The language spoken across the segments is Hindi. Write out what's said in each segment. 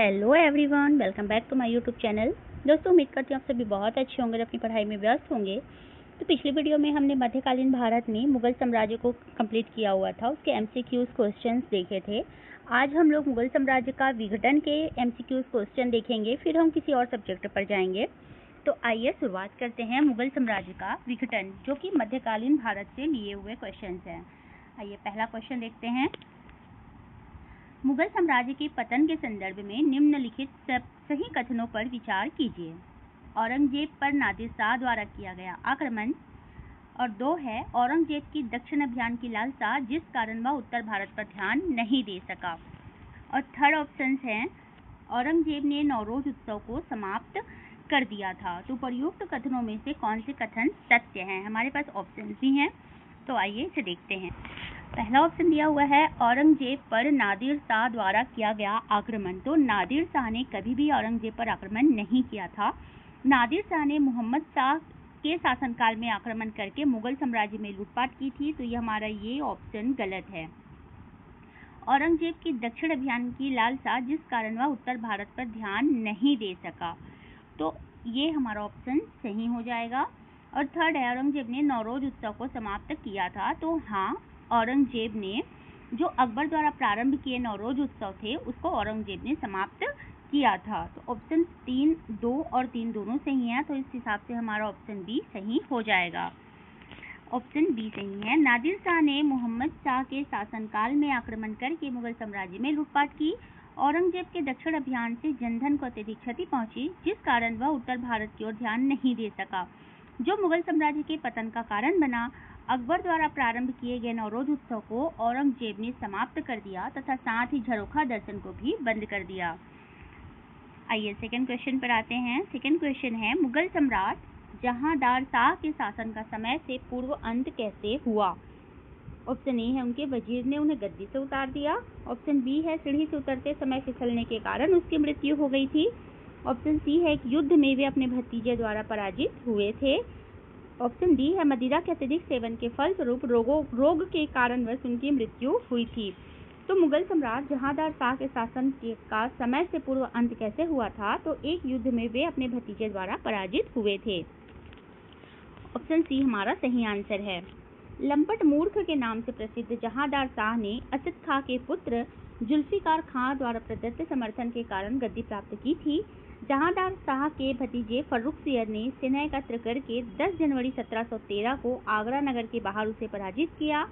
Hello everyone, welcome back to my YouTube channel. दोस्तों, उम्मीद करती हूँ आप सभी बहुत अच्छे होंगे और अपनी पढ़ाई में व्यस्त होंगे। तो पिछली वीडियो में हमने मध्यकालीन भारत में मुगल साम्राज्य को कंप्लीट किया हुआ था, उसके एमसीक्यूज क्वेश्चंस देखे थे। आज हम लोग मुगल साम्राज्य का विघटन के एमसीक्यूज क्वेश्चन देखेंगे, फिर हम किसी और सब्जेक्ट पर जाएंगे। तो आइए शुरुआत करते हैं मुगल साम्राज्य का विघटन, जो कि मध्यकालीन भारत से लिए हुए क्वेश्चन हैं। आइए पहला क्वेश्चन देखते हैं। मुगल साम्राज्य के पतन के संदर्भ में निम्नलिखित सही कथनों पर विचार कीजिए। औरंगजेब पर नादिर शाह द्वारा किया गया आक्रमण, और 2 है औरंगजेब की दक्षिण अभियान की लालसा जिस कारण वह उत्तर भारत पर ध्यान नहीं दे सका। और थर्ड ऑप्शन है औरंगजेब ने नौरोज उत्सव को समाप्त कर दिया था। तो उपयुक्त कथनों में से कौन से कथन सत्य हैं? हमारे पास ऑप्शन भी हैं, तो आइए इसे देखते हैं। पहला ऑप्शन दिया हुआ है औरंगजेब पर नादिर शाह द्वारा किया गया आक्रमण। तो नादिर शाह ने कभी भी औरंगजेब पर आक्रमण नहीं किया था। नादिर शाह ने मोहम्मद शाह के शासनकाल में आक्रमण करके मुगल साम्राज्य में लूटपाट की थी। तो ये हमारा ये ऑप्शन गलत है। औरंगजेब की दक्षिण अभियान की लालसा जिस कारण वह उत्तर भारत पर ध्यान नहीं दे सका, तो ये हमारा ऑप्शन सही हो जाएगा। और थर्ड है औरंगजेब ने नौरोज उत्सव को समाप्त किया था। तो हाँ, औरंगजेब ने जो अकबर द्वारा प्रारंभ किए नौरोज उत्सव थे उसको औरंगजेब ने समाप्त किया था। तो ऑप्शन 3, 2 और 3 दोनों सही हैं, तो इस हिसाब से हमारा ऑप्शन बी सही हो जाएगा। ऑप्शन बी सही है। नादिर शाह ने मोहम्मद शाह के शासनकाल में आक्रमण करके मुगल साम्राज्य में लूटपाट की। औरंगजेब के दक्षिण अभियान से जनधन को अत्यधिक क्षति पहुंची, जिस कारण वह उत्तर भारत की ओर ध्यान नहीं दे सका, जो मुगल साम्राज्य के पतन का कारण बना। अकबर द्वारा प्रारंभ किए गए नौरोज उत्सव को औरंगजेब ने समाप्त कर दिया तथा साथ ही झरोखा दर्शन को भी बंद कर दिया। आइए सेकंड क्वेश्चन पर आते हैं। सेकंड क्वेश्चन है मुगल सम्राट जहांदार शाह के शासन का समय से पूर्व अंत कैसे हुआ? ऑप्शन ए है उनके वजीर ने उन्हें गद्दी से उतार दिया। ऑप्शन बी है सीढ़ी से उतरते समय फिसलने के कारण उसकी मृत्यु हो गई थी। ऑप्शन सी है कि युद्ध में वे अपने भतीजे द्वारा पराजित हुए थे। ऑप्शन डी है मदिरा के अत्यधिक सेवन के फलस्वरूप रोग के कारणवश उनकी मृत्यु हुई थी। तो मुगल सम्राट जहांदार शाह के शासन का समय से पूर्व अंत कैसे हुआ था? तो एक युद्ध में वे अपने भतीजे द्वारा पराजित हुए थे। ऑप्शन सी हमारा सही आंसर है। लंपट मूर्ख के नाम से प्रसिद्ध जहांदार शाह ने असद खां के पुत्र जुल्फिकार खां द्वारा प्रदत्त समर्थन के कारण गद्दी प्राप्त की थी। जहांदार शाह के भतीजे फर्रुखसियर ने सेना एकत्र करके 10 जनवरी 1713 को आगरा नगर के बाहर उसे पराजित किया।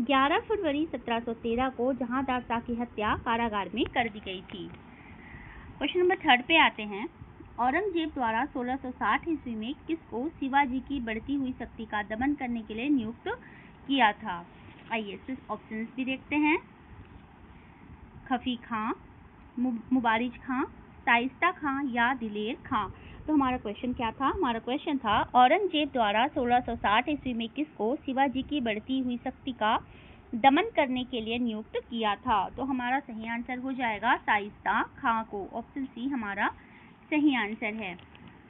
11 फरवरी 1713 को जहांदार शाह की हत्या कारागार में कर दी गई थी। क्वेश्चन नंबर 3 पे आते हैं। औरंगजेब द्वारा 1660 ईस्वी में किसको शिवाजी की बढ़ती हुई शक्ति का दमन करने के लिए नियुक्त किया था? आइए ऑप्शंस भी देखते हैं। खफी खां, मुबारिज खां, शाइस्ता खां या दिलेर खां। तो हमारा क्वेश्चन क्या था? हमारा क्वेश्चन था औरंगजेब द्वारा 1660 ईस्वी में किसको शिवाजी की बढ़ती हुई शक्ति का दमन करने के लिए नियुक्त किया था? तो हमारा सही आंसर हो जाएगा शाइस्ता खां को। ऑप्शन सी हमारा सही आंसर है।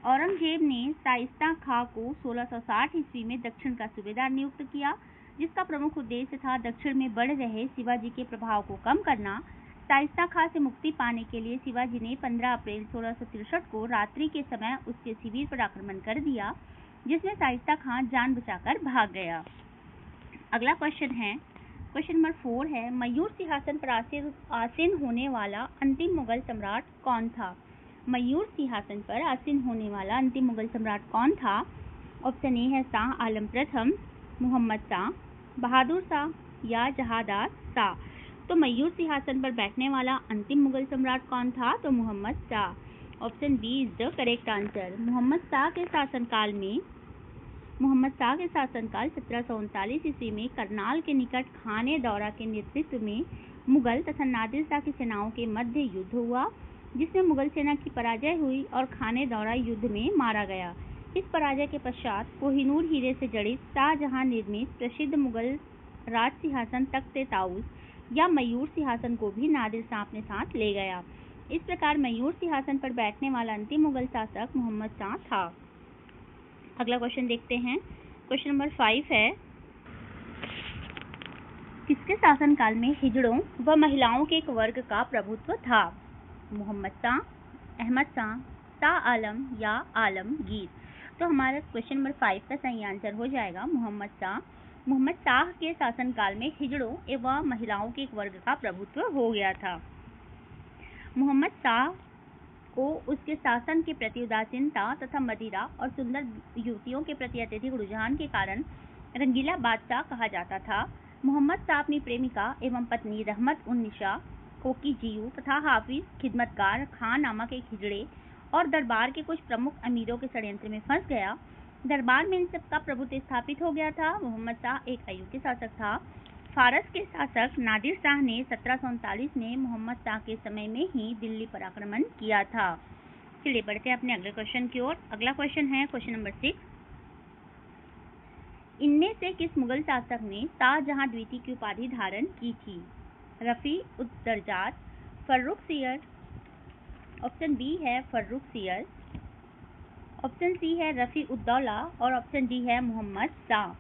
औरंगजेब ने शाइस्ता खां को 1660 ईस्वी में दक्षिण का सूबेदार नियुक्त किया, जिसका प्रमुख उद्देश्य था दक्षिण में बढ़ रहे शिवाजी के प्रभाव को कम करना। शाइस्ता खां से मुक्ति पाने के लिए शिवाजी ने 15 अप्रैल 1663 को रात्रि के समय उसके शिविर पर आक्रमण कर दिया, जिसमें शाइस्ता खां जान बचाकर भाग गया। अगला क्वेश्चन है, क्वेश्चन नंबर 4 है मयूर सिंहासन पर आसीन होने वाला अंतिम मुगल सम्राट कौन था? मयूर सिंहासन पर आसीन होने वाला अंतिम मुगल सम्राट कौन था? ऑप्शन ए है शाह आलम प्रथम, मोहम्मद शाह, बहादुर शाह या जहांदार शाह। तो मयूर सिंहासन पर बैठने वाला अंतिम मुगल सम्राट कौन था? तो Mohammed Shah. Option B is the correct answer. Mohammed Shah के शासनकाल 1739 ईस्वी में करनाल के निकट खाने दौरा के नेतृत्व में मुगल तथा नादिर शाह की सेनाओं के मध्य युद्ध हुआ, जिसमें मुगल सेना की पराजय हुई और खाने दौरा युद्ध में मारा गया। इस पराजय के पश्चात कोहिनूर हीरे से जड़ित शाहजहां निर्मित प्रसिद्ध मुगल राज सिंहासन तख्त ताऊस या मयूर सिंहासन को भी नादिर शाह अपने साथ ले गया। इस प्रकार मयूर सिंहासन पर बैठने वाला अंतिम मुगल शासक मोहम्मद शाह था। अगला क्वेश्चन देखते हैं। क्वेश्चन नंबर 5 है किसके शासनकाल में हिजड़ों व महिलाओं के एक वर्ग का प्रभुत्व था? मोहम्मद शाह, अहमद शाह, शाह आलम या आलमगीर। तो हमारा क्वेश्चन नंबर 5 का सही आंसर हो जाएगा मोहम्मद शाह। मोहम्मद शाह के शासनकाल में हिजड़ों एवं महिलाओं के एक वर्ग का प्रभुत्व हो गया था। मोहम्मद शाह को उसके शासन के प्रति उदासीनता तथा मदिरा और सुंदर युवतियों के प्रति अत्यधिक रुझान के कारण रंगीला बादशाह कहा जाता था। मोहम्मद शाह अपनी प्रेमिका एवं पत्नी रहमत उन निशा, कोकी जियू तथा हाफिज खिदमतगार खान नामक एक हिजड़े और दरबार के कुछ प्रमुख अमीरों के षड्यंत्र में फंस गया। दरबार में इन सबका प्रभुत्व स्थापित हो गया था। मोहम्मद शाह एक अयोग्य शासक था। फारस के शासक नादिर शाह ने 1739 में मोहम्मद शाह के समय में ही दिल्ली पर आक्रमण किया था। चलिए बढ़ते हैं अपने अगले क्वेश्चन की ओर। अगला क्वेश्चन है क्वेश्चन नंबर 6। इनमें से किस मुगल शासक ने शाहजहां द्वितीय की उपाधि धारण की थी? रफी उद दर्जात, फर्रुख सियर, ऑप्शन बी है फर्रुख सियर, ऑप्शन सी है रफी उद दौला और ऑप्शन डी है मोहम्मद शाह।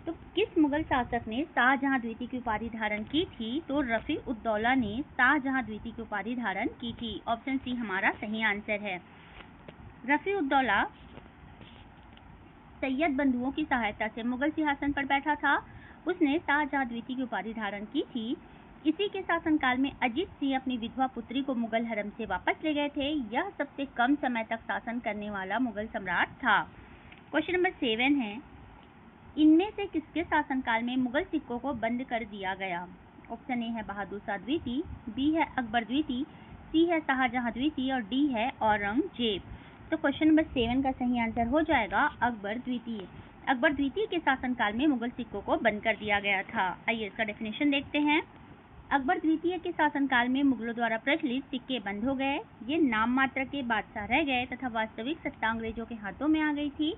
तो किस मुगल शासक ने शाहजहां द्वितीय की उपाधि धारण की थी? तो रफी उद दौला ने शाहजहां द्वितीय की उपाधि धारण की थी। ऑप्शन सी हमारा सही आंसर है। रफी उद दौला सैयद बंधुओं की सहायता से मुगल सिंहासन पर बैठा था। उसने शाहजहां द्वितीय की उपाधि धारण की थी। इसी के शासनकाल में अजीत सिंह अपनी विधवा पुत्री को मुगल हरम से वापस ले गए थे। यह सबसे कम समय तक शासन करने वाला मुगल सम्राट था। क्वेश्चन नंबर 7 है, इनमें से किसके शासनकाल में मुगल सिक्कों को बंद कर दिया गया? ऑप्शन ए है बहादुर शाह द्वितीय, बी है अकबर द्वितीय, सी है शाहजहां द्वितीय और डी है औरंगजेब। तो क्वेश्चन नंबर 7 का सही आंसर हो जाएगा अकबर द्वितीय। अकबर द्वितीय के शासनकाल में मुगल सिक्कों को बंद कर दिया गया था। आइए इसका डेफिनेशन देखते हैं। अकबर द्वितीय के शासनकाल में मुगलों द्वारा प्रचलित सिक्के बंद हो गए। ये नाम मात्र के बादशाह रह गए तथा वास्तविक सत्ता अंग्रेजों के हाथों में आ गई थी।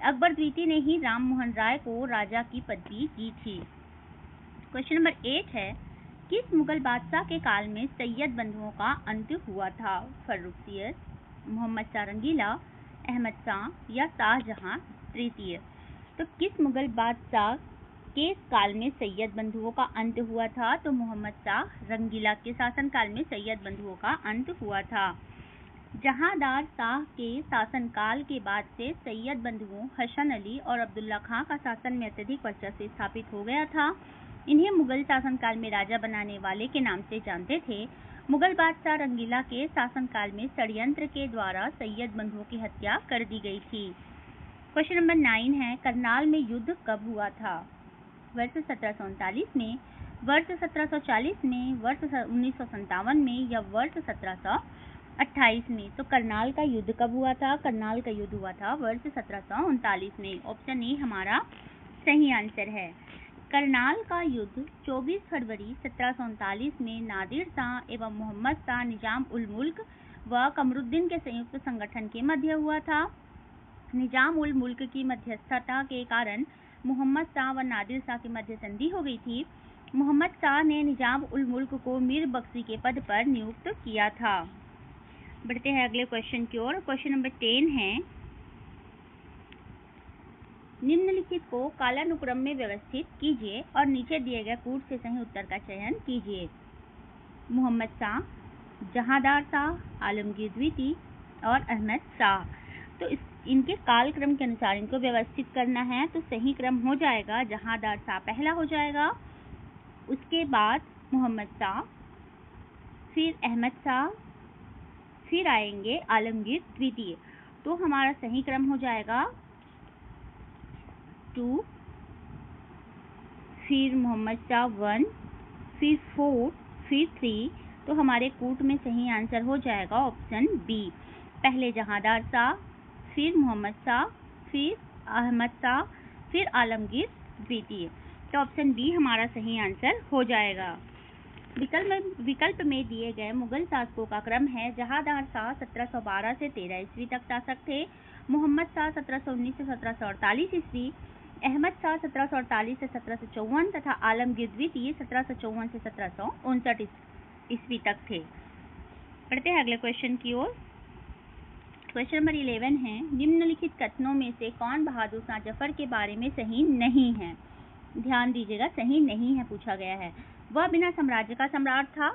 अकबर द्वितीय ने ही राम मोहन राय को राजा की पदवी दी थी। क्वेश्चन नंबर 8 है, किस मुगल बादशाह के काल में सैयद बंधुओं का अंत हुआ था? फर्रुख सियर, मोहम्मद शाह रंगीला, अहमद शाह या शाहजहां तृतीय। तो किस मुगल बादशाह के काल में सैयद बंधुओं का अंत हुआ था? तो मोहम्मद शाह रंगीला के शासनकाल में सैयद बंधुओं का अंत हुआ था। जहांदार शाह के शासनकाल के बाद से सैयद बंधुओं हसन अली और अब्दुल्ला खां का शासन में अत्यधिक वर्चस्व स्थापित हो गया था। इन्हें मुगल शासनकाल में राजा बनाने वाले के नाम से जानते थे। मुगल बादशाह रंगीला के शासनकाल में षड्यंत्र के द्वारा सैयद बंधुओं की हत्या कर दी गई थी। क्वेश्चन नंबर 9 है, करनाल में युद्ध कब हुआ था? वर्ष 1739 में, वर्ष 1740 में, वर्ष 1957 में या वर्ष 1728 में। तो करनाल का युद्ध कब हुआ था? करनाल का युद्ध हुआ था वर्ष 1739 में। ऑप्शन ए हमारा सही आंसर है। करनाल का युद्ध 24 फरवरी 1739 में नादिर शाह एवं मोहम्मद शाह निजाम उल मुल्क व कमरुद्दीन के संयुक्त संगठन के मध्य हुआ था। निजाम उल मुल्क की मध्यस्थता के कारण मोहम्मद शाह व नादिर शाह की मध्य संधि हो गई थी। मोहम्मद शाह ने निजाम उल मुल्क को मीर बख्शी के पद पर नियुक्त किया था। बढ़ते हैं अगले क्वेश्चन की ओर। क्वेश्चन नंबर 10 है, निम्नलिखित को कालानुक्रम में व्यवस्थित कीजिए और नीचे दिए गए कूट से सही उत्तर का चयन कीजिए। मोहम्मद शाह, जहांदार शाह, आलमगीर द्वितीय और अहमद शाह। तो इनके कालक्रम के अनुसार इनको व्यवस्थित करना है। तो सही क्रम हो जाएगा जहांदार शाह पहला हो जाएगा, उसके बाद मोहम्मद शाह, फिर अहमद शाह, फिर आएंगे आलमगीर द्वितीय। तो हमारा सही क्रम हो जाएगा 2, फिर मोहम्मद शाह 1, फिर 4, फिर 3। तो हमारे कूट में सही आंसर हो जाएगा ऑप्शन बी। पहले जहांदार शाह, फिर मोहम्मद शाह, फिर अहमद शाह, फिर आलमगीर द्वितीय। तो ऑप्शन बी हमारा सही आंसर हो जाएगा। विकल्प में दिए गए मुगल शासकों का क्रम है। जहांदार शाह 1712 से 13 ईस्वी तक शासक थे। मोहम्मद शाह 1719 से 1748 ईस्वी, अहमद शाह 1748 से 1754 तथा आलमगीर द्वितीय 1754 से 1759 ईस्वी तक थे। पढ़ते हैं अगले क्वेश्चन की ओर। क्वेश्चन नंबर 11 है, निम्नलिखित कथनों में से कौन बहादुर शाह जफर के बारे में सही नहीं है? ध्यान दीजिएगा, सही नहीं है पूछा गया है। वह बिना साम्राज्य का सम्राट था।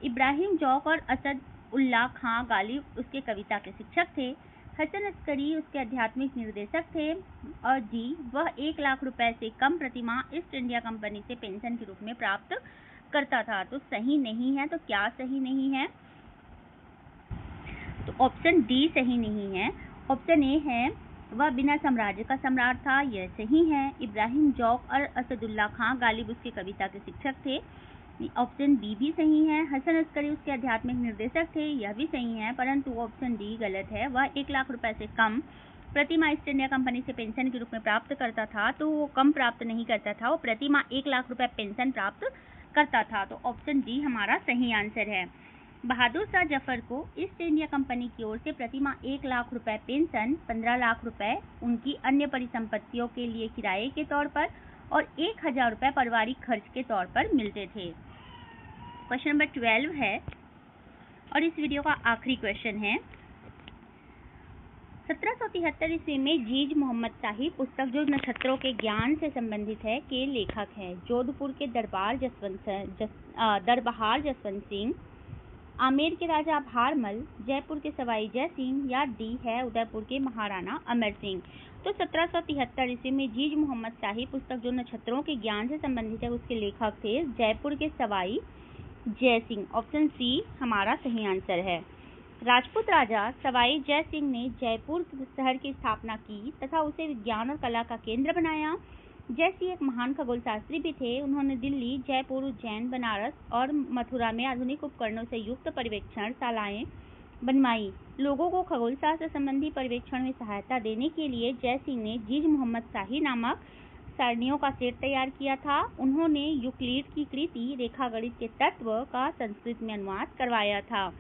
इब्राहिम जौक और असद उल्लाह खां गालिब उसके कविता के शिक्षक थे। हसन अस्करी उसके आध्यात्मिक निर्देशक थे। और जी, वह 1 लाख रुपए से कम प्रतिमाह ईस्ट इंडिया कंपनी से पेंशन के रूप में प्राप्त करता था। तो सही नहीं है, तो क्या सही नहीं है? तो ऑप्शन डी सही नहीं है। ऑप्शन ए है वह बिना साम्राज्य का सम्राट था, यह सही है। इब्राहिम जौक और असदुल्ला खां गालिब उसके कविता के शिक्षक थे, ऑप्शन बी भी सही है। हसन अस्करी उसके आध्यात्मिक निर्देशक थे, यह भी सही है, परंतु ऑप्शन डी गलत है। वह 1 लाख रुपए से कम प्रतिमाह ईस्ट इंडिया कंपनी से पेंशन के रूप में प्राप्त करता था। तो वो कम प्राप्त नहीं करता था, वो प्रतिमाह 1 लाख रुपए पेंशन प्राप्त करता था। तो ऑप्शन डी हमारा सही आंसर है। बहादुर शाह जफर को ईस्ट इंडिया कंपनी की ओर से प्रतिमाह 1 लाख रुपए पेंशन, 15 लाख रुपए उनकी अन्य परिसंपत्तियों के लिए किराए के तौर पर और 1000 रुपए पारिवारिक खर्च के तौर पर मिलते थे। क्वेश्चन नंबर 12 है और इस वीडियो का आखिरी क्वेश्चन है। 1773 ईस्वी में जीज मोहम्मद शाही पुस्तक जो नक्षत्रों के ज्ञान से संबंधित है के लेखक है। जोधपुर के दरबार जसवंत सिंह, आमेर के राजा भारमल, जयपुर के सवाई जय सिंह, या डी है उदयपुर के महाराणा अमर सिंह। तो 1773 ईस्वी में जीज मोहम्मद शाही पुस्तक जो नक्षत्रों के ज्ञान से संबंधित है उसके लेखक थे जयपुर के सवाई जय सिंह। ऑप्शन सी हमारा सही आंसर है। राजपूत राजा सवाई जय सिंह ने जयपुर शहर की स्थापना की तथा उसे विज्ञान और कला का केंद्र बनाया। जय सिंह एक महान खगोल शास्त्री भी थे। उन्होंने दिल्ली, जयपुर, उज्जैन, बनारस और मथुरा में आधुनिक उपकरणों से युक्त पर्यवेक्षण शालाएं बनवाई। लोगों को खगोल शास्त्र संबंधी पर्यवेक्षण में सहायता देने के लिए जय सिंह ने जीज मोहम्मद शाही नामक सारणियों का सेट तैयार किया था। उन्होंने यूक्लिड की कृति रेखागणित के तत्व का संस्कृत में अनुवाद करवाया था।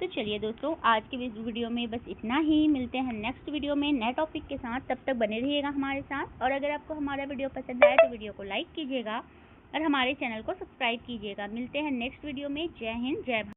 तो चलिए दोस्तों, आज के वीडियो में बस इतना ही। मिलते हैं नेक्स्ट वीडियो में नए टॉपिक के साथ, तब तक बने रहिएगा हमारे साथ। और अगर आपको हमारा वीडियो पसंद आए तो वीडियो को लाइक कीजिएगा और हमारे चैनल को सब्सक्राइब कीजिएगा। मिलते हैं नेक्स्ट वीडियो में। जय हिंद, जय भारत।